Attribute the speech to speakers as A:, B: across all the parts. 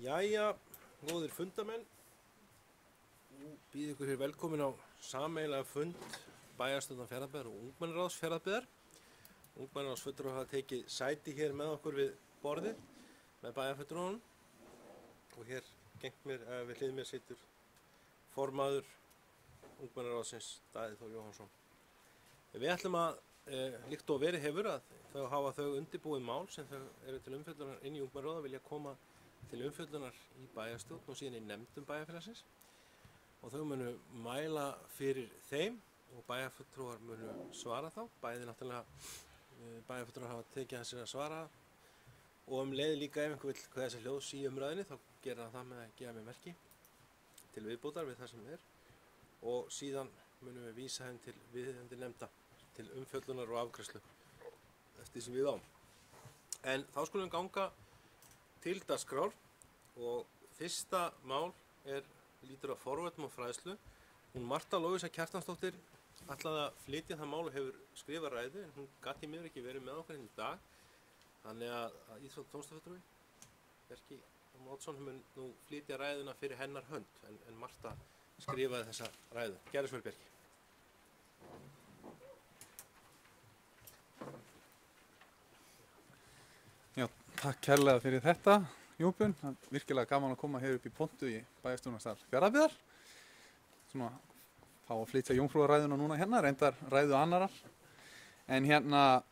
A: Jæja, góðir fundamenn, nú býð ykkur hér velkomin á sameiginlega fund bæjarstjórnar Fjarðabyggðar og ungmennaráðs Fjarðabyggðar. Ungmennaráðsfulltrúar hafa tekið sæti hér með okkur við borðið með bæjarfulltrúunum og hér gegnt mér, við hlið mér situr formaður ungmennaráðsins Daði Þór Jóhannsson. Við ætlum að, líkt og verið hefur, að hafa þau undirbúið mál sem þau eru til umfjöllunar inn í ungmennaráði vilja koma til umfjöllunar í bæjarstjórn og síðan í nefndum bæjarfélagsins og þau munu mæla fyrir þeim og bæjarfulltrúar munu svara þá. Bæði náttúrulega bæjarfulltrúar hafa tekið að sér að svara og leið líka ef einhver vill hvað þessi hljóðs í umræðinni þá gera það með að gefa mér merki til viðbótar við það sem er og síðan munum við vísa þeim til viðeigandi nefnda til umfjöllunar og afgreiðslu eftir sem við á. En þá skulum við ganga til dagskrár og fyrsta mál lítur að forvörnum og fræðslu. Hún Marta Lovísa Kjartansdóttir ætlaði að flytja það mál og hefur skrifað ræðu en hún gat í miður ekki verið með okkur í dag. Þannig að Íþrótt- og tónlistarfulltrúi Bjarki Mótsson mun nú flytja ræðuna fyrir hennar hönd en Marta skrifaði þessa ræðu. Gerðu svo vel, Bjarki.
B: Já, takk kærlega fyrir þetta, Jóbjörn. Það er virkilega gaman að koma hér upp í pontu í bæjarstjórnarsal Fjarðabyggðar. Svona, fá að flytja jómfrúðaræðuna núna hérna, reyndar ræðu annarar. En hérna,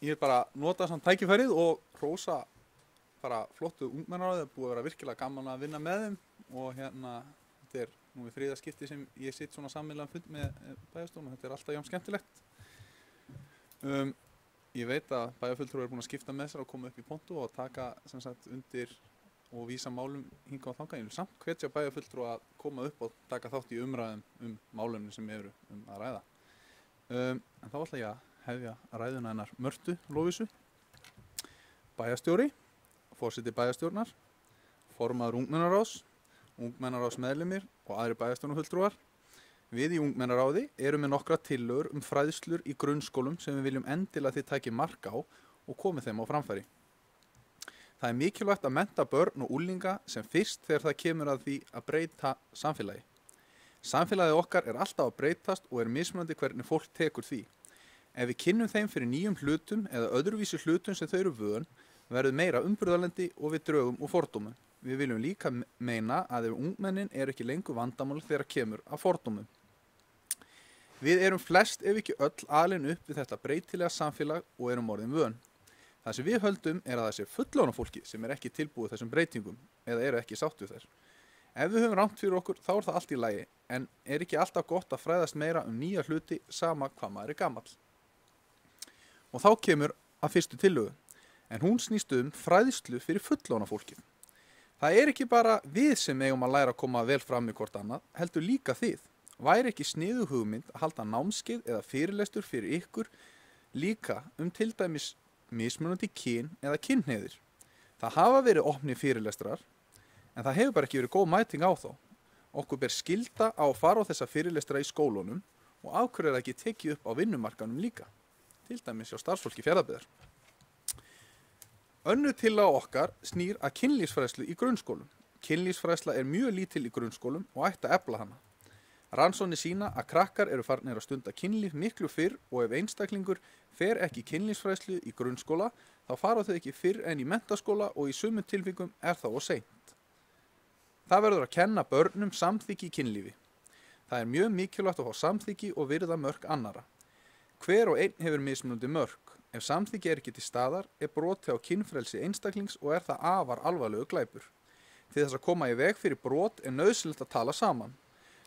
B: ég vil bara nota samt tækifærið og hrósa bara flottu ungmennaráði. Það búið að vera virkilega gaman að vinna með þeim og hérna, þetta er nú í þriðja skipti sem ég sitt svona sameiginlegan fund með bæjarstjórn og þetta er alltaf jafn skemmtilegt. Ég veit að bæjarfulltrúar búin að skipta með sér og koma upp í pontu og taka sem sagt undir og vísa málum hingað og þangað. Ég vil samt hvetja bæjarfulltrúa að koma upp og taka þátt í umræðum málumni sem eru að ræða. En þá ætla ég að hefja ræðuna hennar Mörtu Lovísu, bæjarstjóri, forseti bæjarstjórnar, formaður ungmennaráðs, ungmennaráðsmeðlimir og aðrir bæjarstjórnarfulltrúar. Við í ungmennaráði erum með nokkra tillögur fræðslur í grunnskólum sem við viljum endilega þið tæki mark á og komið þeim á framfæri. Það er mikilvægt að mennta börn og unglinga sem fyrst þegar það kemur að því að breyta samfélagi. Samfélagið okkar er alltaf að breytast og er mismunandi hvernig fólk tekur því. Ef við kynnum þeim fyrir nýjum hlutum eða öðruvísi hlutum sem þau eru vön, verður meira umburðarlendi og við drögum úr fordómum. Við viljum líka meina að ef ungmennin eru ekki lengur vandamál þegar kemur að fordómum. Við erum flest ef ekki öll alin upp við þetta breytilega samfélag og erum orðin vön. Það sem við höldum að það sé fullorðna fólki sem er ekki tilbúið þessum breytingum eða eru ekki sátt við þær. Ef við höfum rangt fyrir okkur þá er það allt í lagi en er ekki alltaf gott að fræðast meira nýja hluti sama hvað maður er gamall. Og þá kemur að fyrstu tillögu en hún snýst fræðslu fyrir fullorðna fólkið. Það er ekki bara við sem eigum að læra að koma vel fram í hvort annað, heldur líka þið. Væri ekki sniðug hugmynd að halda námskeið eða fyrirlestur fyrir ykkur líka til dæmis mismunandi kyn eða kynhneigðir. Það hafa verið opnir fyrirlestrar en það hefur bara ekki verið góð mæting á þá. Okkur ber skylda á að fara á þessa fyrirlestra í skólunum og af hverju er það ekki tekið upp á vinnumarkanum líka, til dæmis hjá starfsfólki Fjarðabyggðar. Önnur tillaga okkar snýr að kynlífsfræðslu í grunnskólum. Kynlífsfræðsla er mjög lítil í grunnskólum og ætti að efla hana. Rannsóknir sýna að krakkar eru farnir að stunda kynlíf miklu fyrr og ef einstaklingur fer ekki kynlífsfræðslu í grunnskóla þá fara þau ekki fyrr en í menntaskóla og í sumum tilvikum er það of seint. Það verður að kenna börnum samþykki í kynlífi. Það er mjög mikilvægt að fá samþykki og virða mörk annara. Hver og einn hefur mismunandi mörk. Ef samþykki er ekki til staðar er broti á kynfrelsi einstaklings og er það afar alvarlegur glæpur. Til þess að koma í veg fyrir brot er nauðsynlegt að tala saman.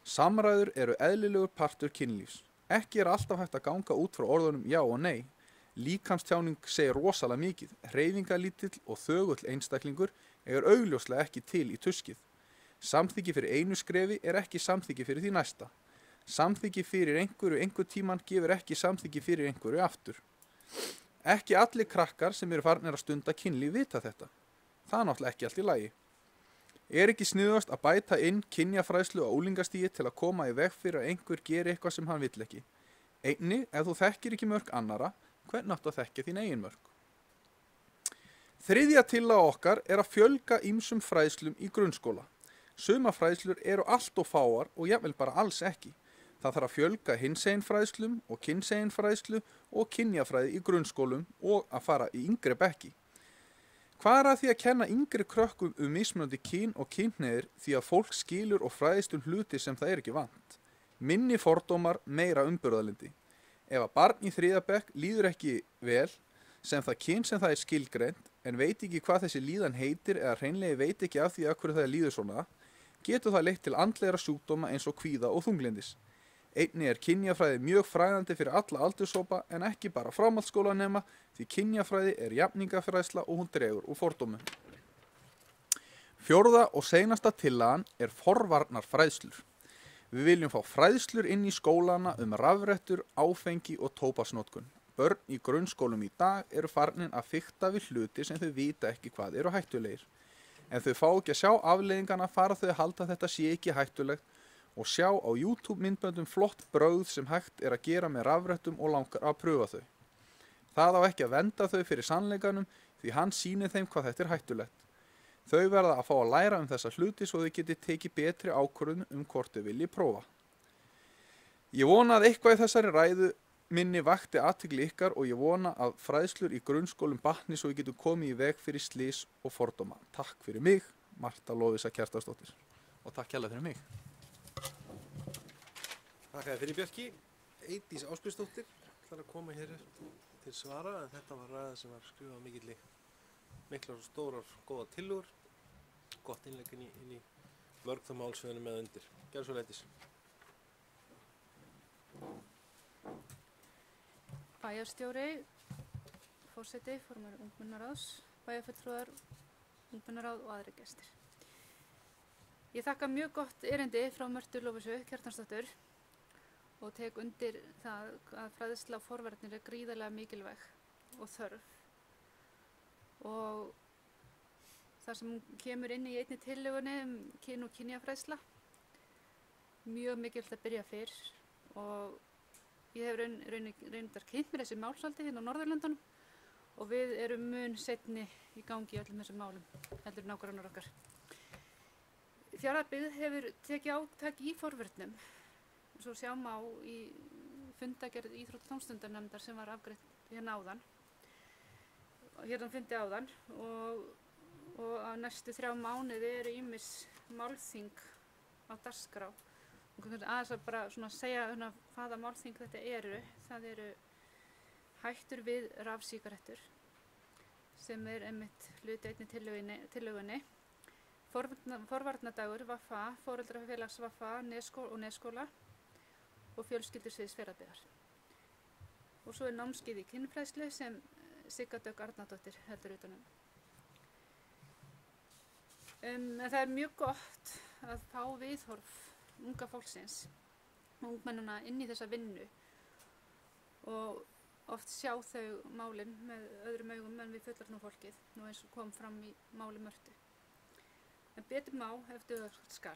B: Samræður eru eðlilegur partur kynlífs. Ekki er alltaf hægt að ganga út frá orðunum já og nei. Líkamstjáning segir rosalega mikið. Hreyfingarlítill og þögull einstaklingur er augljóslega ekki til í tuskið. Samþykki fyrir einu skrefi er ekki samþykki fyrir því næsta. Samþykki fyrir einhver tíman gefur ekki samþykki fyrir einhverju aftur. Ekki allir krakkar sem eru farnir að stunda kynlíf vita þetta. Það er náttúrulega ekki allt í lagi. Er ekki sniðugast að bæta inn kynjafræðslu á unglingastígi til að koma í veg fyrir að einhver geri eitthvað sem hann vill ekki? Einnig, ef þú þekkir ekki mörk annara, hvernig áttu að þekkja þín eigin mörk? Þriðja tillaga okkar að fjölga ýmsum fræðslum í grunnskóla. Suma fræðslur eru allt of fáar og jafnvel bara alls ekki. Það þarf að fjölga hinsegin fræðslum og kynsegin fræðslu og kynjafræði í grunnskólum og að fara í yngri bekki. Hvað að því að kenna yngri krökkum mismunandi kyn og kynhneigðir því að fólk skilur og fræðist hluti sem það ekki vant? Minni fordómar, meira umburðarlyndi. Ef að barn í 3. bekk líður ekki vel, sem það kyn sem það skilgreint, en veit ekki hvað þessi líðan heitir eða hreinlega veit ekki af því að hverju það líður svona, getur það leitt til andlegra sjúkdóma eins og kvíða og þunglindis. Einnig kynjafræði mjög fræðandi fyrir alla aldurshópa en ekki bara framhaldsskólanema því kynjafræði jafningafræðsla og hún dregur úr fordómum. Fjórða og seinasta tillagan forvarnarfræðslur. Við viljum fá fræðslur inn í skólana rafrettur, áfengi og tóbaksnotkun. Börn í grunnskólum í dag eru farnin að fikta við hluti sem þau vita ekki hvað eru hættulegir. Ef þau fá ekki að sjá afleiðingana fara þau að halda að þetta sé ekki hættulegt og sjá á YouTube myndböndum flott brögð sem hægt að gera með rafrettum og langar að pröfa þau. Það á ekki að venda þau fyrir sannleikanum því hann sýnir þeim hvað þetta hættulegt. Þau verða að fá að læra þessa hluti svo þau geti tekið betri ákvörðun hvort þau vilji prófa. Ég vona að eitthvað í þessari ræðu minni vakti athygli ykkar og ég vona að fræðslur í grunnskólum batni svo við getum komið í veg fyrir slys og fordóma. Takk fyrir mig, Marta Lovísa Kjartansdóttir. Og takk hérlega fyrir mig.
A: Þakka fyrir Bjarki. Eydís Ásbjörnsdóttir ætlar að koma hér til svara en þetta var ræða sem var skrifað miklar og stórar góða tillögur. Gott innlegg inn í mörg það málsveðinu með undir. Gerðu svo Eydís.
C: Bæjarstjóri, forseti, formaður ungmennaráðs, bæjarfulltrúar, ungmennaráð og aðrir gestir. Ég þakka mjög gott erindi frá Mörtu Lovísu Kjartansdóttur og tek undir það að fræðsla og forvarnir gríðarlega mikilvæg og þörf. Og það sem kemur inn í einni tillögunni kyn og kynjafræðsla, mjög mikilvægt að byrja fyrr og ég hef reyndar kynnt mér þessi málsaldi hérna á Norðurlöndunum og við erum mun seinni í gangi í öllum þessum málum, heldur nágrannar okkar. Fjarðabyggð hefur tekið átak í forvörnum, svo sjá má í fundagerð íþrótta- og tómstundanefndar sem var afgreitt hérna áðan og á næstu 3 mánuði eru ýmis málþing á dagskrá. Aðeins að bara segja hvaða málþing þetta eru. Það eru hættur við rafsígarettur sem einmitt hluti einni tillögunni. Forvarnadagur VFA, foreldrafélags VFA og Nesskóla og fjölskyldusviðs Fjarðabyggðar. Og svo námskeið í kynfræðslu sem Sigga Dögg Arnardóttir heldur utan um. En það mjög gott að fá viðhorf unga fólksins, ungmennina inn í þessa vinnu og oft sjá þau málin með öðrum augum en við fullorðna fólkið, nú eins og kom fram í máli Mörtu. En betur má ef duga skal.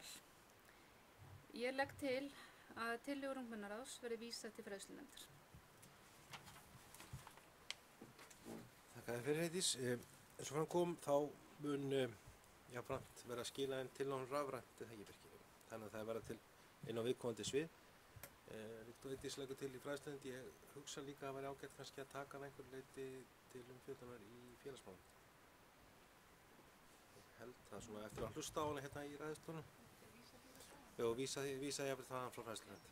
C: Ég legg til að tillögur ungmennaráðs verði vísað til fræðslunefndar.
A: Þakka þér fyrir Eydís. Eins og fram kom þá mun jafnframt vera að skila en til rafrænt það ekki Bjarki. Þannig að það verða til inn á viðkomandi svið. Líkt og Eydís leggur til í fræðslunefnd, ég hugsa líka að vera ágætt kannski að taka einhver leyti til umfjöllunar í félagsmálum. Held það svona eftir að hlusta á hana hérna í ræðustólnum og vísa ég þaðan frá fræðslunefnd.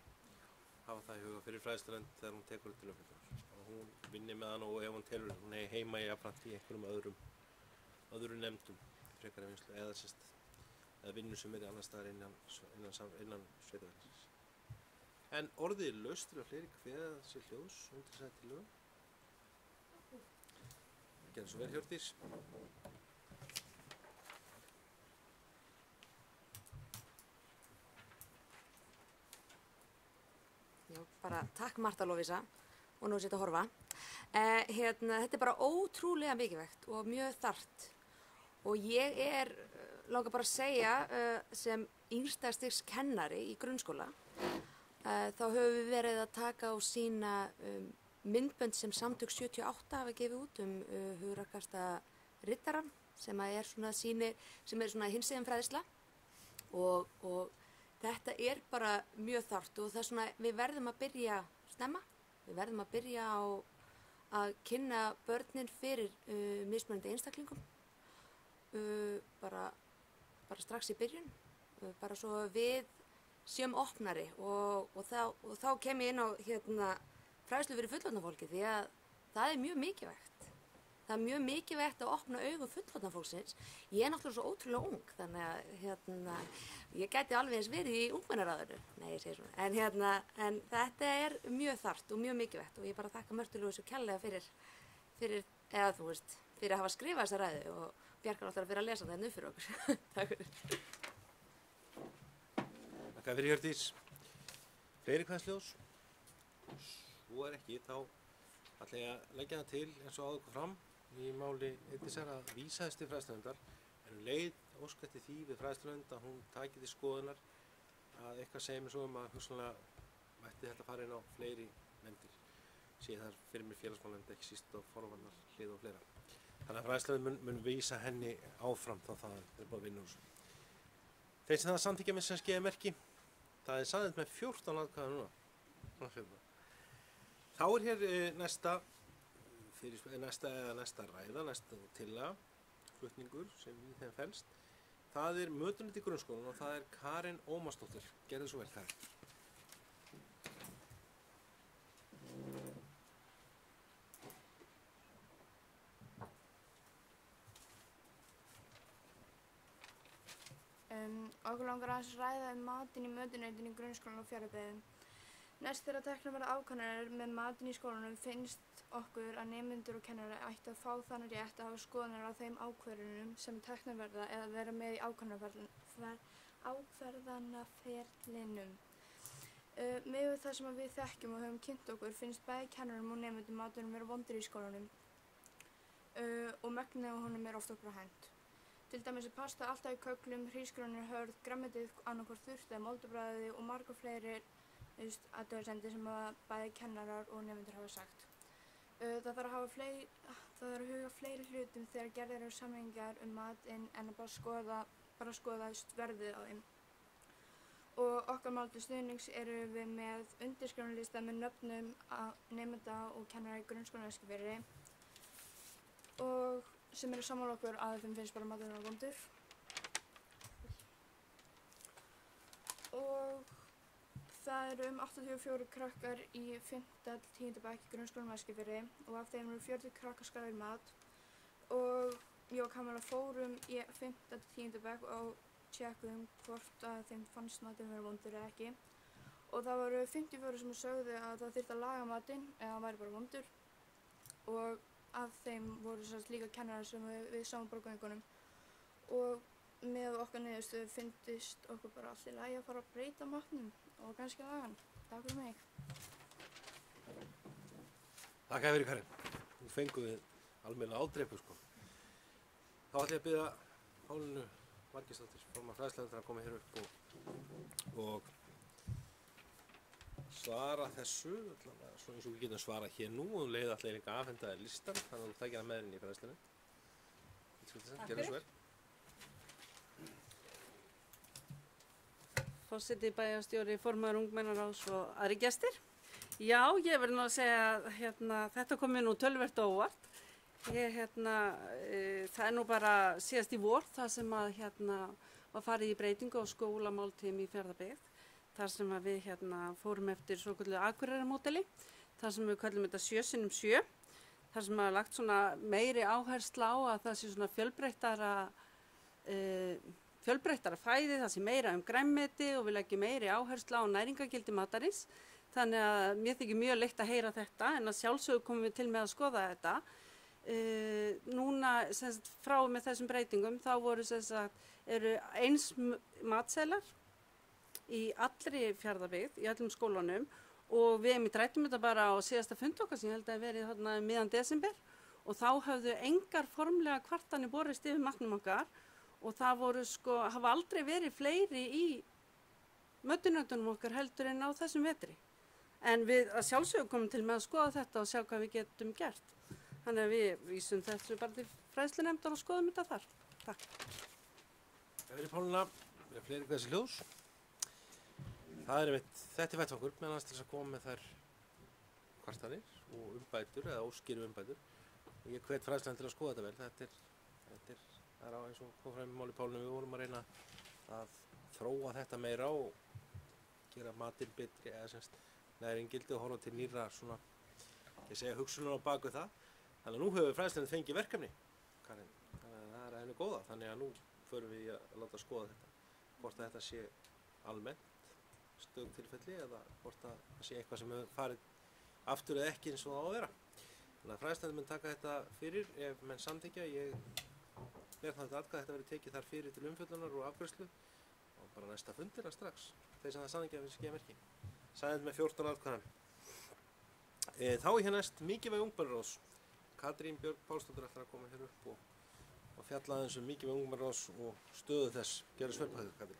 A: Hafa það í huga fyrir fræðslunefnd þegar hún tekur til umfjöllunar og hún vinni með hann og ef hún telur hún heima jafnframt í einhverjum öðrum nefndum frekar en vinslu eða vinnu sem annars staðar innan sveitarfélagsins. En orðið er laust fyrir að fleiri kveða sér hljóðs undir þessari tillögu. Gerðu svo vel Hjördís.
D: Já, bara takk Marta Lovísa og nú setja að horfa. Þetta bara ótrúlega mikilvægt og mjög þarft og ég langar bara að segja sem yngsta stigs kennari í grunnskóla þá höfum við verið að taka og sýna myndbönd sem Samtök 78 hafa gefið út hugrakasta rittaran sem er svona hinsegin fræðsla og þetta er bara mjög þarft og það er svona, við verðum að byrja snemma, við verðum að byrja á að kynna börnin fyrir mismunandi einstaklingum bara strax í byrjun, bara svo við séum opnari og þá kem ég inn á fræðslu fyrir fullorðna fólki því að það er mjög mikilvægt. Það er mjög mikilvægt að opna augu fullorðna fólksins. Ég er náttúrulega svo ótrúlega ung, þannig að ég gæti alveg eins verið í ungmennaráðinu. Nei, ég segi svona. En þetta er mjög þarft og mjög mikilvægt og ég bara þakka Mörtu Lóvísu kærlega fyrir að hafa skrifað þessa ræðu og Bjarkar alltaf fyrir að lesa þetta fyrir okkur. Takk fyrir.
A: Takk fyrir Hjördís. Fleiri kvæðsljós? Svo ekki, þá ætla ég að leggja það til eins og áður kom fram í máli Eydísar að vísa þess til fræðslunefndar en leið ósk eftir því við fræðslunefnd að hún taki til skoðunar að eitthvað segir mér svo að hugsanlega mætti þetta fara inn á fleiri nefndir. Sé þar fyrir mér félagsmálanefnd ekki síst og forvarnar hlið og fleira. Þannig að fræðslunefnd mun vísa henni áfram þá það er bara vinna úr þessu. Þeir sem það samþykja með sem skeiða merki, það er samþykkt með 14 atkvæða núna. Þá er hér næsta ræða, næsta tillaga, flutningur sem í þeim felst. Það er mötuneytir í grunnskólanum og það er Karen Ómarsdóttir. Gerðu svo vel, Karen.
E: Okkur langar aðeins að ræða matinn í mötuneytinu í grunnskólanum og Fjarðabyggð. Næst þegar teknar verða ákvarðanir með matinn í skólanum finnst okkur að nemendur og kennarar ættu að fá þannig rétt að hafa skoðanir á þeim ákvörðunum sem teknar verða eða vera með í ákvarðanaferlinum. Með það sem við þekkjum og höfum kynnt okkur finnst bæði kennarum og nemendum maturinn vera vondur í skólanum og megnið á honum oft okkur á hent. Til dæmis er pasta alltaf í köglum, hrísgrjónir hörð, grænmetið annarkvort þurrt eða moldbragðið og margar fleiri athugasemdir sem bæði kennarar og nemendur hafa sagt. Það þarf að huga fleiri hlutum þegar gerðir eru samningar matinn en að bara skoða verðið á þeim. Og okkar mál til stuðnings eru við með undirskriftarlista með nöfnum nemenda og kennara í grunnskólanum Eskifirði og sem eru sammála okkur að þeim finnst bara maturinn vondur. Og það eru 84 krakkar í 5. til 10. bekk í grunnskólanum Eskifirði og af þeim eru 40 krakkar skráðir í mat og ég og Kamilla fórum í 5. til 10. bekk og tjekkuðum hvort að þeim fannst maturinn vera vondur eða ekki og það voru 54 sem sögðu að það þyrfti að laga matinn eða hann væri bara vondur og af þeim voru líka kennarar sem við sáum bara göngunum og með okkar niðurstöðu fyndist okkur bara allt í lagi að fara að breyta matnum og kannski laga hann. Takk fyrir mig.
A: Takk fyrir Karin. Nú fengum við almennilega ádreipu sko. Þá ætla ég að biðja Pálínu Margeirsdóttur, formann fræðslunefndar að koma hér upp og svara þessu, svona eins og við getum svarað hér nú og leið allir líka afhenda listan, þannig að þú takir það með henni í fræðslunni. Gerðu svo vel.
F: Forseti, bæjarstjóri, formaður ungmennaráðs og aðri gestir. Já, ég verð nú að segja að þetta kom mér nú töluvert á óvart. Það er nú bara síðast í vor þar sem að var farið í breytingu á skólamáltíðum í Fjarðabyggð. Þar sem að við fórum eftir svokölluðu Akureyrarmódeli, þar sem við kallum þetta 7x7, þar sem að lagt svona meiri áhersla á að það sé svona fjölbreyttara fæði, það sé meira grænmeti og við leggjum meiri áhersla á næringagildi matarins. Þannig að mér þykir mjög leitt að heyra þetta en að sjálfsögðu komum við til með að skoða þetta. Núna frá með þessum breytingum þá eru eins matseðlar í allri Fjarðabyggð, í öllum skólanum og við ræddum þetta bara á síðasta fund okkar sem ég held að verið þarna miðjan desember og þá höfðu engar formlega kvartanir borist yfir matnum okkar og það hafa aldrei verið fleiri í mötunöndunum okkar heldur en á þessum vetri. En við að sjálfsögðu komum til með að skoða þetta og sjá hvað við getum gert. Þannig að við vísum þessu bara til fræðslunefndar og skoðum þetta þar. Takk.
A: Verið Pálína, við fleiri þessi ljós. Það er einmitt, þetta er vettvangur meðan hans til þess að koma með þær kvartanir og umbætur eða óskýru umbætur. Og ég hvet fræðslan til að skoða þetta vel. Það er á eins og kom fram í máli Pálínu, við vorum að reyna að þróa þetta meira og gera matinn betri eða semst næringildi og horfa til nýrra svona, ég segja hugsunar á baku það. Þannig að nú hefur fræðslan fengið verkefni, Karin. Þannig að það er henni góða. Þannig að nú förum við að láta skoða þetta. Hvort að þetta sé almennt stöðtilfelli eða hvort að það sé eitthvað sem hefur farið aftur eða ekki eins og það á að vera. Þannig að fræðslan mun taka þetta fyrir ef menn samþykkja. Ég ber það þetta atkvæði, þetta verður tekið þar fyrir til umfjöllunar og afgreiðslu og bara næsta fundina strax. Þeir sem það samþykkja finnst ekki að merki. Sæðið með 14 atkvæðum. Þá er hér næst mikilvæg ungmennaráðs. Katrín Björg Pálsdóttir ætlar að koma hér upp og fjalla aðeins mikilvæg ungmennaráðs og stöðu þess. Gerðu svörpæðu, Katrín.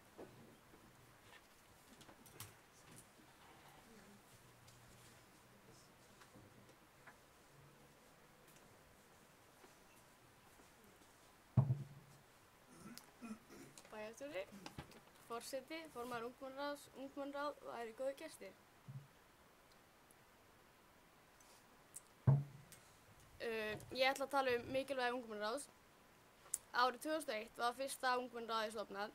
E: Bæjarstjóri, forseti, formaður ungmennaráð og aðrir góðir gestir. Ég ætla að tala mikilvægi ungmennaráðs. Árið 2001 var fyrsta ungmennaráðið stofnað,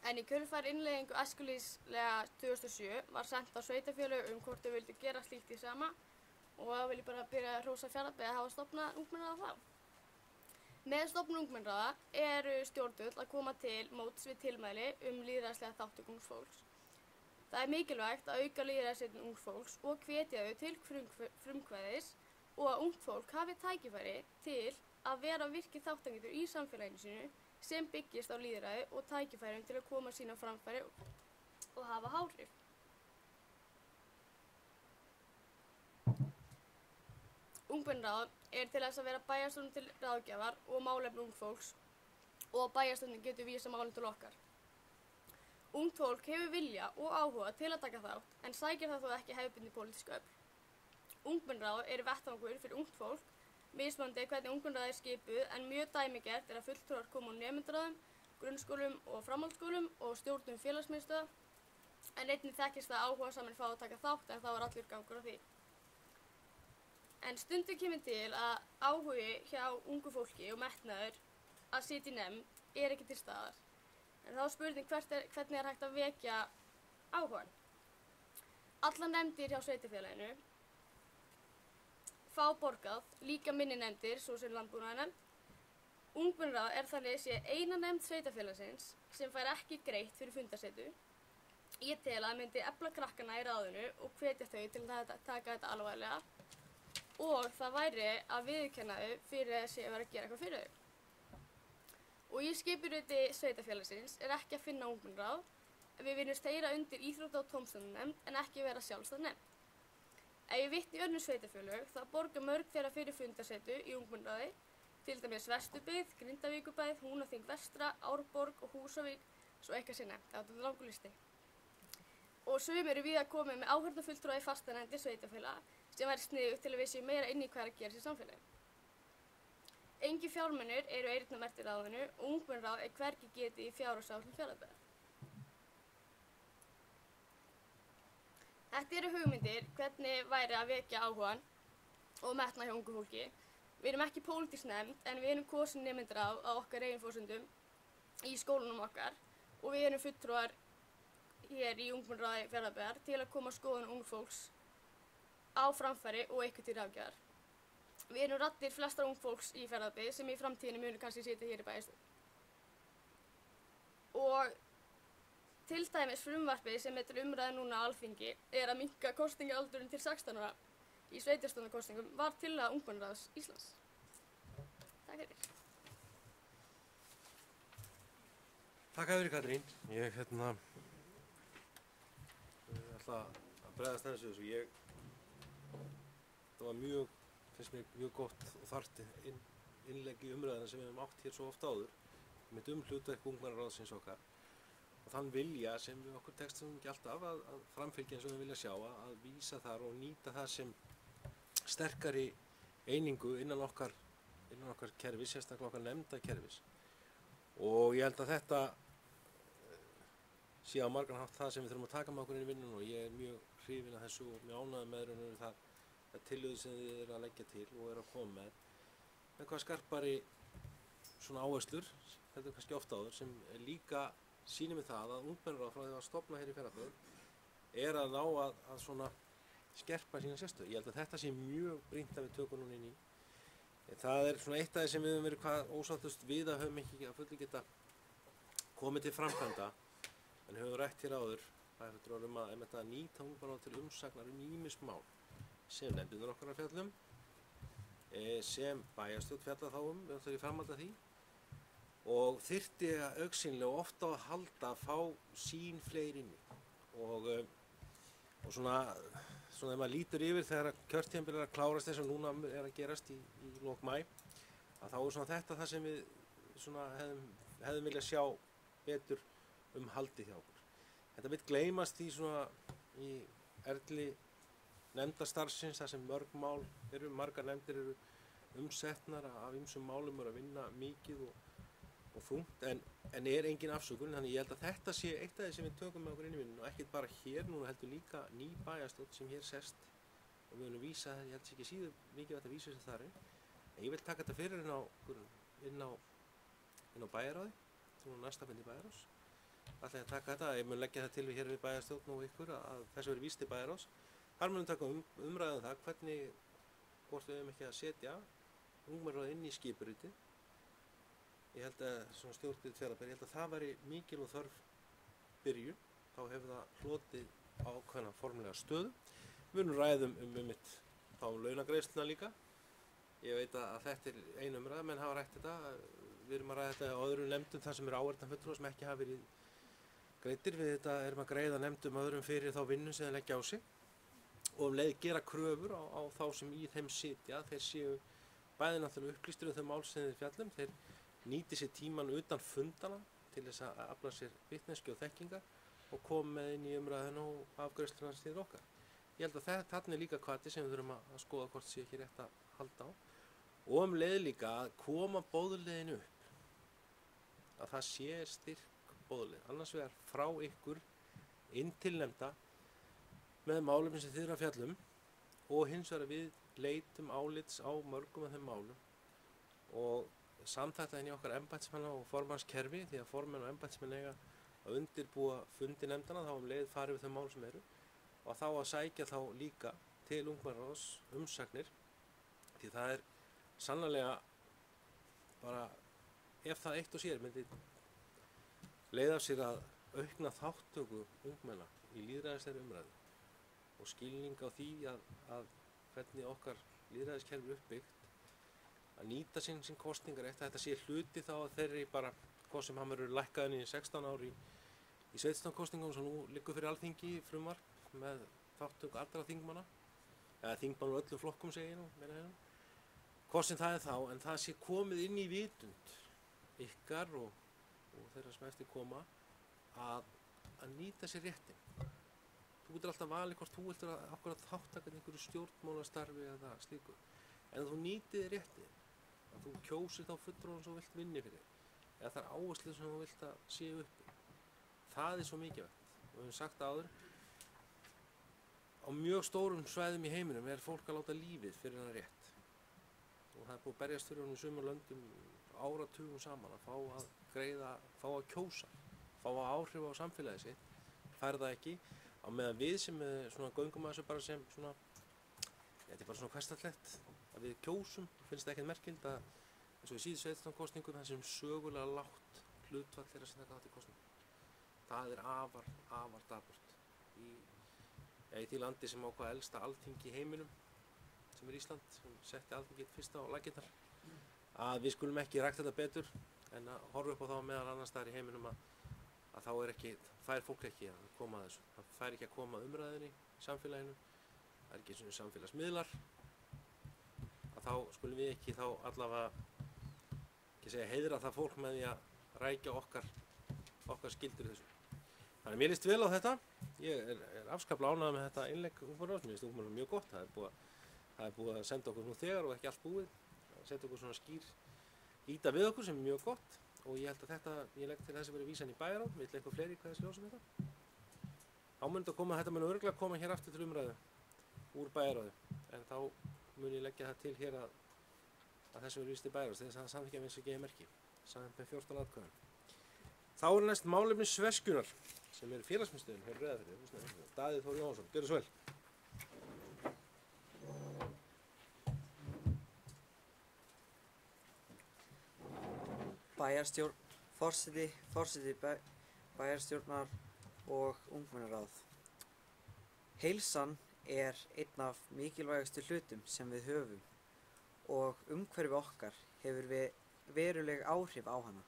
E: en í kjölfar innleiðingu æskulýðslaga 2007 var sent á sveitarfélög hvort þau vildu gera slíkt í sama og þá vil ég bara byrja að hrósa Fjarðabyggð að hafa stofnað ungmennaráð þá. Með stofnun ungmennaráða eru stjórnvöld að koma til móts við tilmæli lýðræðislega þátttöku ungs fólks. Það er mikilvægt að auka lýðræðishyggju ungs fólks og hvetja þau til frumkvæðis og að ungt fólk hafi tækifæri til að vera virkir þátttakendur í samfélaginu sínu sem byggist á lýðræði og tækifærum til að koma sín á framfæri og hafa áhrif. Ungmennaráð er til þess að vera bæjarstjórnum til ráðgjafar og málefni ungt fólks og bæjarstjórnin getur vísað málum til okkar. Ungt fólk hefur vilja og áhuga til að taka þátt en sækir það þó ekki hefðbundin pólitísk öfl. Ungmennaráð eru vettvangur fyrir ungt fólk, mismunandi hvernig ungmennaráð er skipuð en mjög dæmigert er að fulltrúar koma úr nemendaráðum, grunnskólum og framhaldsskólum og stjórnum félagsmiðstöðva en einnig þekkist það áhugasamir fá að taka þátt en þá er allur gangur á því. En stundum kemur til að áhugi hjá ungu fólki og metnaður að sitja í nefnd er ekki til staðar. En þá er spurning hvernig er hægt að vekja áhugann. Allar nefndir hjá sveitarfélaginu fá borgað, líka minni nefndir, svo sem landbúnaðarnefnd. Ungmennaráð er þannig sé eina nefnd sveitarfélagsins sem fær ekki greitt fyrir fundarsetu. Ég tel að myndi efla krakkana í ráðinu og hvetja þau til að taka þetta alvarlega og það væri að viðurkenna þau fyrir þessi að vera að gera eitthvað fyrir þau. Og í skipuriti sveitarfélagsins er ekki að finna ungmennaráð. Við viljumst heyra undir íþrótta- og tómstundunefnd en ekki vera sjálfstæð nefnd. Ef ég vitni í önnur sveitarfélög þá borga mörg þeirra fyrir fundarsetu í ungmennaráði, til dæmis Vesturbyggð, Grindavíkurbær, Húnaþing vestra, Árborg og Húsavík, svo eitthvað sé nefnt. Það er langur listi. Og sumir eru víða komið með áheyrnarfulltrúa í fastanefndir sveitarfélaga sem væri sniðugt til að við séum meira inn í hvað er að gera í samfélagi. Engir fjármunir eru eyrnamerktir ráðinu og ungmennaráð er hvergi getið í fjárhagsáætlun Fjarðabyggðar. Þetta eru hugmyndir hvernig væri að vekja áhugann og metnað hjá ungu fólki. Við erum ekki pólitísk nefnd en við erum kosin nemendur á okkar eigin forsendum í skólunum okkar og við erum fulltrúar hér í ungmennaráði Fjarðabyggðar til að koma skoðun ungu fólks á framfæri og eitthvað til ráðgjafar. Við erum raddir flestar ungu fólks í Fjarðabyggð sem í framtíðinni munu kannski sitja hér í bæjarstjórn. Og til dæmis frumvarpið sem er til umræðu núna á Alþingi er að minnka kosningaaldurinn til 16 ára í sveitarstjórnarkosningum var tillaga Ungmennaráðs Íslands. Takk fyrir.
A: Takk fyrir Katrín. Ég ætla að bregðast aðeins við þessu. Það var finnst mér mjög gott og þarft innlegg í umræðina sem við hefum átt hér svo oft áður með hlutverk ungmennaráðsins okkar. Og þann vilja sem við okkur tekstum ekki alltaf að framfylgja eins og við vilja sjá, að vísa þar og nýta það sem sterkari einingu innan okkar kerfis, sérstaklega okkar nefnda kerfis. Og ég held að þetta sé á margan hátt það sem við þurfum að taka með okkur inn í vinnunum og ég er mjög hrifinn af þessu og mjög ánægður með raun og veru það tillögur sem þið eru að leggja til og eru að koma með hvað skarpari svona áherslur, þetta er kannski oft áður, sem líka sýnir mig það að ungmennaráð frá því að stofna hér í Fjarðabyggð er að ná að svona skerpa sína sérstöðu. Ég held að þetta sé mjög brýnt að við tökum núna inn í. Það er svona eitt af því sem við höfum verið hvað ósáttust við að höfum ekki að fullu geta komið til framkvæmda en höfum rætt hér áður að nýta ungmennaráð til umsagnar ýmis mál sem nefndirnar okkar að fjallum, sem bæjarstjórn fjalla þá við ætlum í framhald af því og þyrfti augsýnilega ofta á að halda að fá sín fleiri inni og svona ef maður lítur yfir þegar kjörtímabil er að klárast þess að núna er að gerast í lok maí að þá er svona þetta það sem við svona hefðum viljað sjá betur haldið hjá okkur. Þetta vill gleymast í svona í erli nefndastarfsins þar sem mörg mál eru, margar nefndir eru umsetnar af ýmsum málum að vinna mikið og þungt en er engin afsökun, þannig ég held að þetta sé eitt af því sem við tökum með okkur inn í vinnunum og ekkert bara hér núna heldur líka ný bæjarstjórn sem hér sest og við höfum vísa, ég held ekki síður mikið að vísa þessu þar en ég vil taka þetta fyrir inn á bæjarráði, núna næsta fundi bæjarráðs ætla ég að taka þetta, ég mun leggja það til við hér við bæjarstjórn og ykkur að þessu verið víst til bæjarráðs þar munum taka umræðum það hvernig hvort við höfum ekki að setja ungmennaráð inn í skipuritið. Ég held að svona stjórnir Fjarðabyggðar, ég held að það væri mikil og þörf byrju, þá hefur það hlotið ákveðna formlega stöðu. Við munum ræðum mitt þá launagreiðsluna líka. Ég veit að þetta er einu umræða, menn hafa rætt þetta. Við erum að ræða þetta á öðrum nefndum þar sem eru áheyrnarfulltrúar sem ekki hafa verið greiddir. Við þetta erum að greiða nefndum öðrum fyrir þá vinnu sem þeir leggja á sig og leið gera kröfur á þá sem í þeim sitja. Þeir séu bæði náttúrulega upplýstir þau mál sem þeir fjallum. Þeir nýti sér tíman utan fundana til þess að afla sér vitneskju og þekkingar og koma með inn í umræðuna og afgreiðsluna til okkar. Ég held að þarna er líka hvati sem við þurfum að skoða hvort sé ekki rétt að halda á og leið líka að koma boðleiðinu upp að það sé styrk boðleið annars vegar frá ykkur inn til nefnda með málum sem þið eru að fjallum og hins vegar við leitum álits á mörgum af þeim málum og samþætta inn í okkar embættismanna og formannskerfi því að formenn og embættismenn eiga að undirbúa fundi nefndana þá leið farið við þau mál sem eru og þá að sækja þá líka til ungmennaráðs umsagnir því það er sannarlega bara ef það eitt og sér myndi leiða af sér að aukna þáttöku ungmenna í lýðræðislegri umræðu og skilning á því að hvernig okkar lýðræðiskerfi er uppbyggt að nýta sín kosningarétt að þetta sé hluti þá að þeirri bara hvað sem hann verður lækkaðin í 16 ár í 17 kosningum sem nú liggur fyrir Alþingi frumvarp með þáttöku allra þingmanna eða þingmann úr öllum flokkum segi ég nú meina hérna hvað sem það er þá en það sé komið inn í vitund ykkar og þeirra sem eftir koma að nýta sér réttin þú getur alltaf valið hvort þú viltur að þáttaka einhverju stjórnmálastarfi eða slíku en þú nýtið réttin að þú kjósir þá fulltrúan sem þú vilt vinni fyrir eða það er áherslu sem þú vilt að séu uppi það er svo mikilvægt og við höfum sagt áður á mjög stórum svæðum í heiminum er fólk að láta lífið fyrir hana rétt og það er búið að berjast fyrir honum í sumum löndum áratugum saman að fá að greiða, fá að kjósa fá að áhrif á samfélagið sitt fær það ekki á meðan við sem svona göngum að þessu bara sem svona þetta er bara svona hversdagslegt að við kjósum, finnst það ekkert merkild að eins og í síðustu 17 kosningum það sem sögulega lágt hlutfall þeirra sem taka þátt í kosningum það er afar dapurt í því landi sem ákvað elsta alþingi í heiminum sem er Ísland sem setti alþingi fyrst á laggirnar að við skulum ekki rækta þetta betur en að horfa upp á þá meðal annars staðar í heiminum að þá er ekki, fær fólk ekki að koma að þessu það fær ekki að koma að umræðinni í samfélaginu það er ekki svona samfélagsmiðlar að þá skulum við ekki þá allavega ekki segja heiðra það fólk með því að rækja okkar skyldur í þessu þannig að mér líst vel á þetta ég er afskaplega ánægður með þetta innlegg ungmennaráðs mér finnst ungmennaráð mjög gott það Það er búið að senda okkur nú þegar og ekki allt búið. Það senda okkur svona skýr íta við okkur sem er mjög gott og ég held að ég legg til þessi verið vísan í bæjaráð, vill eitthvað fleiri hvað þessi ljósum þetta. Þá mun þetta mun örugglega koma hér aftur til umræðu úr bæjaráði, en þá mun ég leggja það til hér að þessu verið víst í bæjaráð, þess að það samþykkja með þessu geði merki, saman með 14 atkvæðum. Þá er næst málefni Sveskjunar, sem eru félagsmiðstöðin hér Rauðafirði, Daði Þór Jóhannsson, gjörðu svo vel.
G: Bæjarstjórn, forseti bæjarstjórnar og ungmennaráð. Heilsan er einn af mikilvægustu hlutum sem við höfum og umhverfi okkar hefur veruleg áhrif á hana.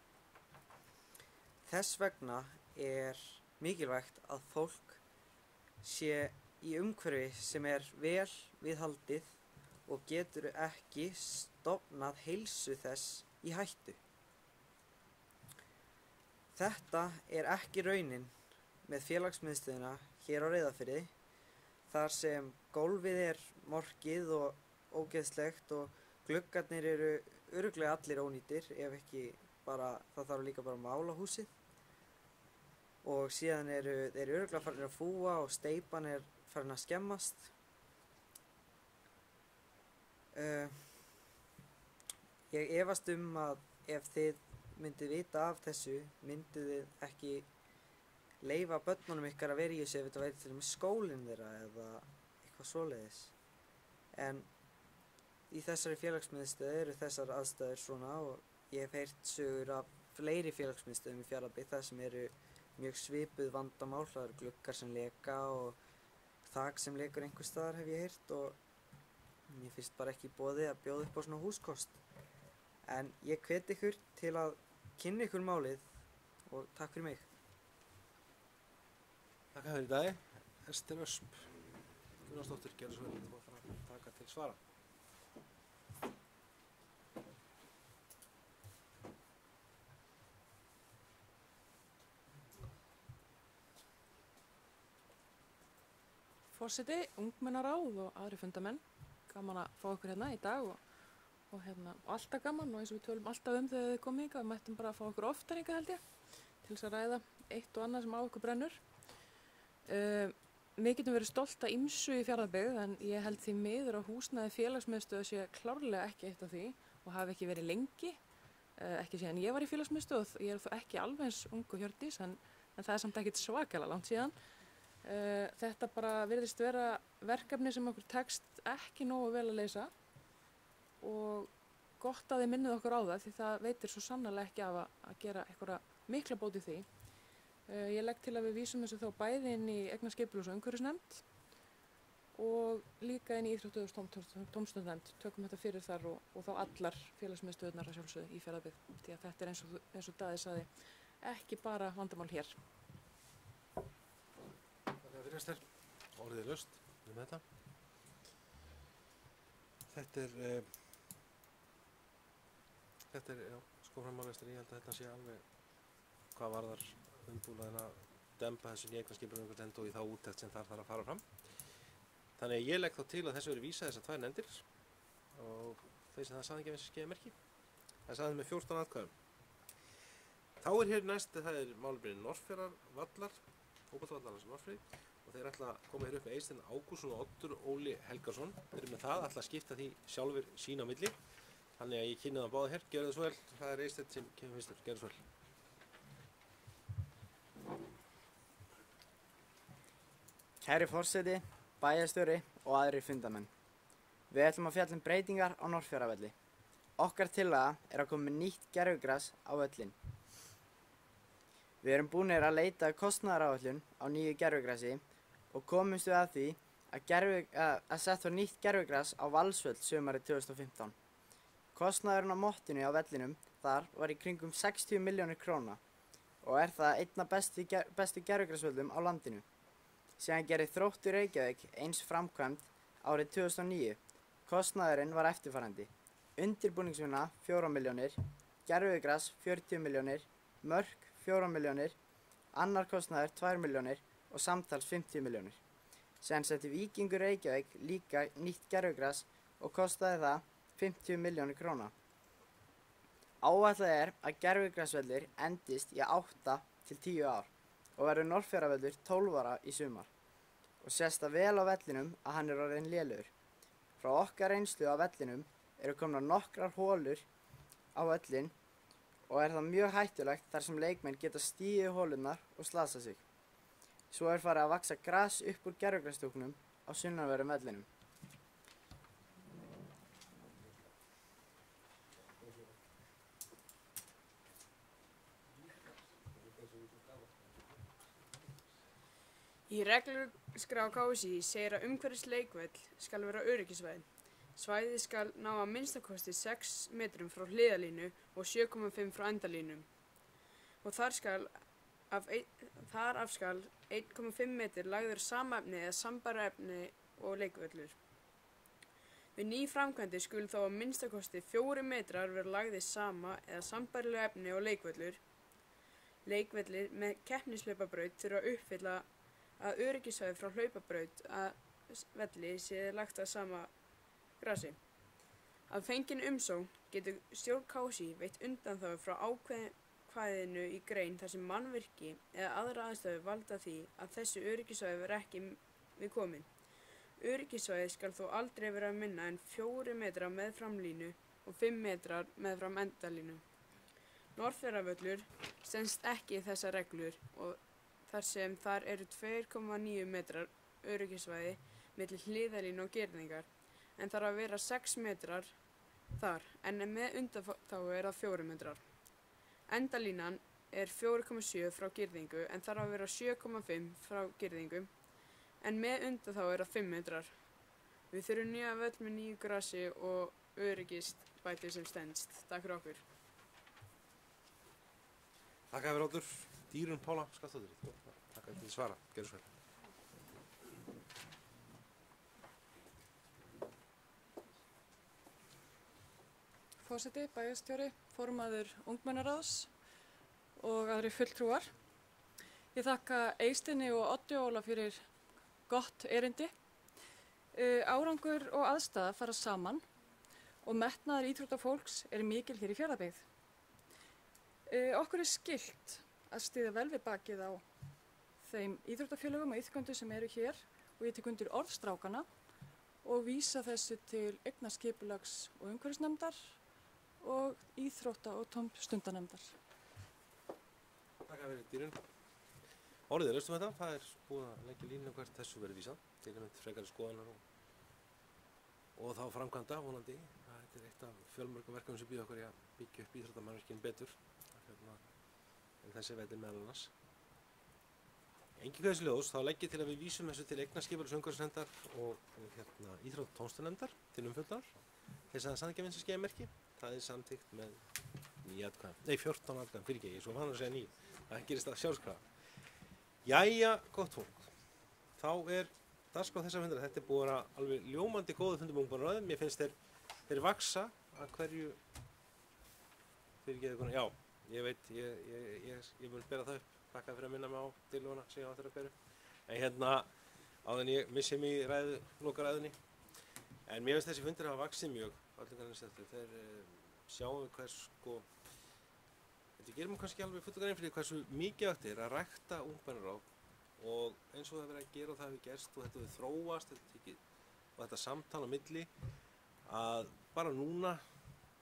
G: Þess vegna er mikilvægt að fólk sé í umhverfi sem er vel viðhaldið og getur ekki stofnað heilsu þess í hættu. Þetta er ekki raunin með félagsmiðstöðina hér á Reyðarfirði, þar sem gólfið er morkið og ógeðslegt og gluggarnir eru örugglega allir ónýtir, ef ekki bara, það þarf líka bara að mála húsið. Og síðan eru þeir örugglega farin að fúa og steypan er farin að skemmast. Ég efast að ef þið myndið vita af þessu, myndið þið ekki leyfa börnunum ykkar að vera í þessu ef þetta væri til og með skólinn þeirra eða eitthvað svoleiðis. En í þessari félagsmiðstöð eru þessar aðstæður svona og ég hef heyrt sögur af fleiri félagsmiðstöðum í Fjarðabyggð þar sem eru mjög svipuð vandamál, það eru gluggar sem leka og þak sem lekur einhvers staðar hef ég heyrt og mér finnst bara ekki í boði að bjóða upp á svona húskost. En ég hvet ykkur til að kynna ykkur málið og takk fyrir mig.
A: Takk fyrir Daði. Ester Ösp Gunnarsdóttir, gerðu svo vel, þú fara að taka til svara.
H: Forseti, ungmennaráð og aðri fundamenn, gaman að fá okkur hérna í dag og alltaf gaman og eins og við tölum alltaf þegar þið komið hingað, við mættum bara að fá okkur oftar hingað held ég, til þess að ræða eitt og annað sem á okkur brennur. Við getum verið stolt að ýmsu í Fjarðabyggð en ég held því miður að húsnæði félagsmiðstöð sé klárlega ekki eitt af því og hafi ekki verið lengi, ekki síðan ég var í félagsmiðstöð, ég er þó ekki alveg eins ung og Hjördís en það er samt ekkert svakalega langt síðan. Þetta bara virðist vera verkefni sem okkur tekst ekki nógu vel að leysa og gott að þið minnið okkur á það því það veitir svo sannarlega ekki af að gera eitthvað mikla bót í því. Ég legg til að við vísum þessu þá bæði inn í eignarskipulags- og umhverfisnefnd og líka inn í íþrótta- og tómstundanefnd, tökum þetta fyrir þar og þá allar félagsmiðstöðurnar að sjálfsögðu í Fjarðabyggð því að þetta er eins og Daði sagði ekki bara vandamál hér.
A: Ester, orðið laust um þetta. Þetta er skóframálestur, ég held að þetta sé alveg hvað varðar umbúnaðin að dempa þessu eignarskipulagsnefnd og í þá úttekt sem þar þarf að fara fram. Þannig að ég legg þá til að þessu verið vísað þessar tvær nefndir og þeir sem það sagði ekki að þessi skeiði merki. Það sagði með 14 atkvæðum. Þá er hér næst, það er málefni Norðfjarðarvallar, fótboltavallarins Norðfirði. Og þeir ætla að koma hér upp með Eysteinn Ágústsson og Oddur Óli Helgason. Þeir eru með það, ætla að skipta því sjálfur sín á milli. Þannig að ég kynni það báða hér, gjörðu það svo vel. Það er Eysteinn sem kemur fyrstur, gjörðu svo vel.
I: Kæri forseti, bæjarstjóri og aðrir fundamenn. Við ætlum að fjalla breytingar á Norðfjarðarvelli. Okkar tillaga er að koma með nýtt gervigras á völlinn. Við erum búnir að leita kostnaðaráætlun á nýju gervigrasi og komumst við að því að sett var nýtt gervigras á Valsvöll sumarið 2015. Kostnaðurinn á mottinu á vellinum þar var í kringum 60 milljónir króna og er það einna bestu gervigrasvöllum á landinu. Síðan gerði Þróttur Reykjavík eins framkvæmd árið 2009. Kostnaðurinn var eftirfarandi. Undirbúningsvinna 4 milljónir, gervigras 40 milljónir, mörk 4 milljónir, annar kostnaður 2 milljónir og samtals 50 milljónir. Síðan setti Víkingur Reykjavík líka nýtt gervigras og kostaði það 50 milljónir króna. Áætlað að gervigrasvellir endist í 8 til 10 ár og verður Norðfjarðarvöllur 12 ára í sumar. Og sést það vel á vellinum að hann orðinn lélegur. Frá okkar reynslu á vellinum eru komnar nokkrar holur á völlin og það mjög hættulegt þar sem leikmenn geta stigið í holurnar og slasað sig. Svo farið að vaxa gras upp úr gervigrasstúknum á sunnanverðum vellinum.
J: Í regluskrá KSÍ segir að umhverfis leikvöll skal vera öryggisvæði. Svæðið skal ná að minnstakosti 6 metrum frá hliðarlínu og 7,5 frá endalínum. Og þar af skal 1,5 metr lagður samefni eða sambæra efni og leikvöllur. Við ný framkvæmdir skulu þá að minnstakosti 4 metrar vera lagðir sama eða sambærilega efni og leikvöllur. Leikvellir með keppnislaupabraut þurfa að uppfylla að öryggissvæði frá hlaupabraut að velli sé lagt að sama grasi. Að fengin umsókn getur stjórn KSÍ veitt undanþágu frá ákvæðinu í grein þar sem mannvirki eða aðra aðstæður valda því að þessu öryggissvæði verður ekki við komin. Öryggissvæði skal þó aldrei vera minna en 4 metrar meðfram línu og 5 metrar meðfram endalínu. Norðfjarðarvöllur stenst ekki þessar reglur og þar sem þar eru 2,9 metrar öryggissvæði milli hliðarlínu og girðingar, en þarf að vera 6 metrar þar, en með undanþágu það 4 metrar. Endalínan er 4,7 frá girðingu, en þarf að vera 7,5 frá girðingu, en með undanþágu það 5 metrar. Við þurfum nýja völl með nýju grasi og öryggisbæti sem stenst. Takk fyrir okkur.
A: Takk fyrir okkur. Dýrun Pála Skaftsdóttir. Takk fyrir að svara. Gerðu svo vel.
H: Forseti, bæjarstjóri, formaður ungmennaráðs og aðri fulltrúar. Ég þakka Eysteini og Oddi Óla fyrir gott erindi. Árangur og aðstaða fara saman og metnaður íþróttafólks mikil hér í Fjarðabyggð. Okkur skylt að styðja vel við bakið á þeim íþróttafélögum og iðkendum sem eru hér og ég tek undir orð strákana og vísa þessu til eignaskipulags- og umhverfisnefndar og íþrótta- og tómstundanefndar.
A: Takk fyrir Dýrun. Orðið laustum þetta. Það búið að leggja línu hvert þessu verið vísað. Til einmitt frekari skoðanar og þá framkvæmda vonandi. Þetta eitt af fjölmörgum verkefnum sem býða okkur í að byggja upp íþróttamannvirkin betur. En þessi vellir meðal annars. Engi hvað þessi ljós, þá legg ég til að við vísum þessu til eignaskipulags- og umhverfisnefndar og íþrótta- og tómstundanefndar til umfjöllunar. Þess að það samþykkja vinst að skeiða merki. Það samþykkt með 14 atkvæðum, fyrirgeði, svo fann að segja 9. Það gerist að sjálfskrafa. Jæja, gott fólk. Þá dagskrá þessar fundar. Þetta búið að vera alveg ljómandi góðu fundum ungmennaráðum. Mér finnst þeir vaksa að hverju fyrirgeði konar. Já, ég veit, ég mun bera það upp. Takk fyrir að minna mig á tillöguna sem ég á eftir að beru. En áður en ég missi mig í lokaræðunni. En mér finnst þessi fundir hafa vaxið mjög. Þeir sjáum við hvers þetta gerir mér kannski alveg fullt grein fyrir hversu mikilvægt að rækta ungmennaráð og eins og það verið að gera og það hefur gerst og þetta hefur þróast og þetta samtal á milli að bara núna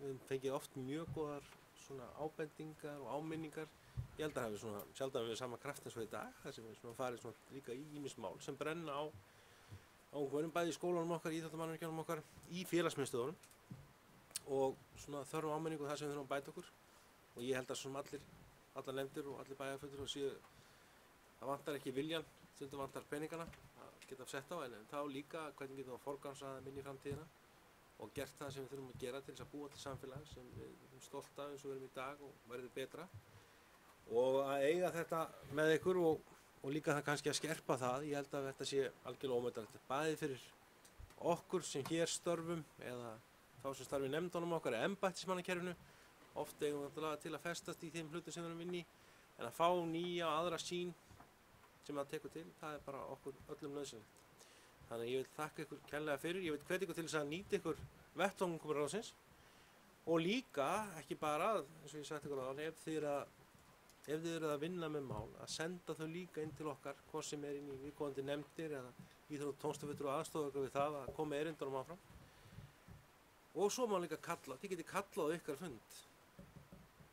A: við fengið oft mjög góðar svona ábendingar og áminningar. Ég held að það hefur svona sjaldan við sama kraft eins og í dag þar sem við svona farið svona líka í ýmis mál sem brenna á ungmennum bæði í skólanum okkar, íþróttamannvirkjunum okkar, í félagsmiðstöðunum og svona þörfum áminningu þar sem við þurfum að bæta okkur. Og ég held að svona allar nefndir og allir bæjarfulltrúar séu það vantar ekki viljan, stundum vantar peningana að geta sett á en þá líka hvernig getum við að forgangsraða þeim inn í framtíðina og gert það sem við þurfum að gera til þess að búa til samfélag sem við erum stolt af eins og við erum í dag og verður betra og að eiga þetta með ykkur og líka það kannski að skerpa það. Ég held að þetta sé algjörlega ómetanlegt bæði fyrir okkur sem hér störfum eða þá sem starfi í nefndunum okkar eða embættismannakerfinu. Oft eigum við til að festast í þeim hlutum sem við erum inn í en að fá nýja aðra sýn sem það tekur til, það bara okkur öllum nauðsynlegt. Þannig að ég vil þakka ykkur kærlega fyrir, ég vil hvetja ykkur til þess að nýta ykkur vettvang ungmennaráðsins og líka, ekki bara, eins og ég sagt ykkur áðan, ef þið eru að vinna með mál, að senda þau líka inn til okkar, hvað sem inn í viðkomandi nefndir eða íþrótt- og tómstaffulltrúar og aðstoða ykkur við það að koma erindunum áfram. Og svo má líka kalla, þið getið kallað á ykkar fund.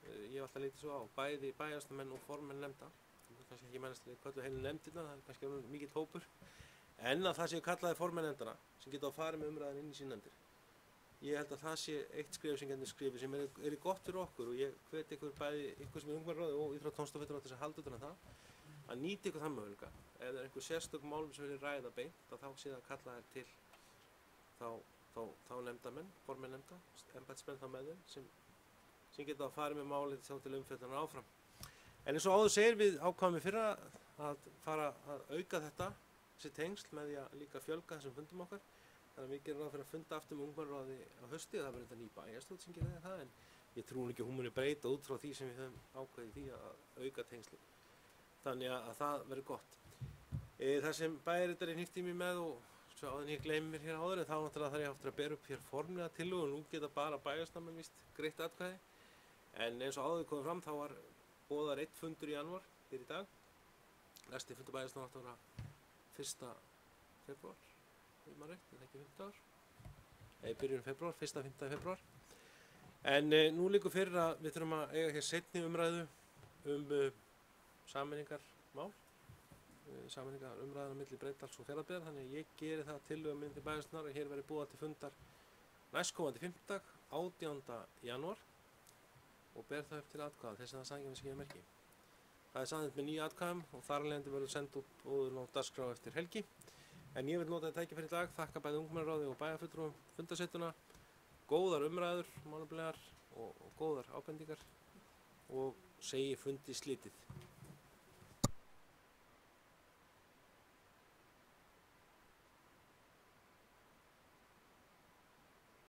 A: Ég hef alltaf litið svo á, bæði bæjarstjórnarmenn og formenn nefnda. Það er kannski ekki mennast að kalla heilu nefndirna, það er kannski mikill hópur. En að það séu kallaði formenn nefndana sem geta að fara með umræðan inn í sín nefndir. Ég held að það sé eitt skrif sem getur skrifið sem er gott fyrir okkur og ég hvet ykkur bæði ykkur sem er ungmennaráði og íþrótt- og tómstaffulltrúar til þess að halda utan um það, að nýta ykkur það möguleika. Ef það er einhver sérstök málum sem vilja ræða beint, þá sé það að kalla þær til þá nefndamenn, formenn nefnda, embættismenn þá með þeim sem geta að fara með málið þá til umfjöllunar áfram. En eins og áður segir við ákváðum við fyrra að fara að auka þessi tengsl með því að líka fjölga þessum fundum okkar. Þannig að við gerum ráð fyrir að funda aftur með ungmennaráði á hausti og það verður þetta ný bæjarstjórn sem gerir það, en ég trúi ekki að hún muni breyta út frá því sem við höfum ákveðið því að auka tengslin. Þannig að það verður gott. Það sem bæjarritari hnykkti mér með og svo áður en ég gleymi mér hér áður, en þá náttúrulega þarf ég aftur að bera upp hér formlega tillögu og nú geta bara bæjarstjórnarmenn víst greitt atkvæði. En eins og áður komið fram þá var boðaður einn fundur í janúar hér í dag. Næsti fundur bæjarstjórnar átti að vera 1. febrúar. Maður rétt, þetta er ekki 5 dagar. Byrjun febrúar, 1. 5. febrúar. En nú liggur fyrir að við þurfum að eiga hér seinni umræðu sameiningarmál, sameiningar umræðan á milli Breiðdals og Fjarðabyggðar, þannig að ég geri það tillögu minni til bæjarstjórnar að hér verði búið til fundar næstkomandi fimmtudag, 18. janúar og ber það upp til atkvæða, þess að það sækja við sig merki. Það er samþykkt með 9 atkvæðum og þar af leiðandi verður sendt út óður á dagskrá eftir helgi. En ég vil nota þetta tækifæri í dag, þakka bæði ungmennaráði og bæjarfulltrúum fundarsetuna, góðar umræður, málefnalegar og góðar ábendingar og segi fundi slitið.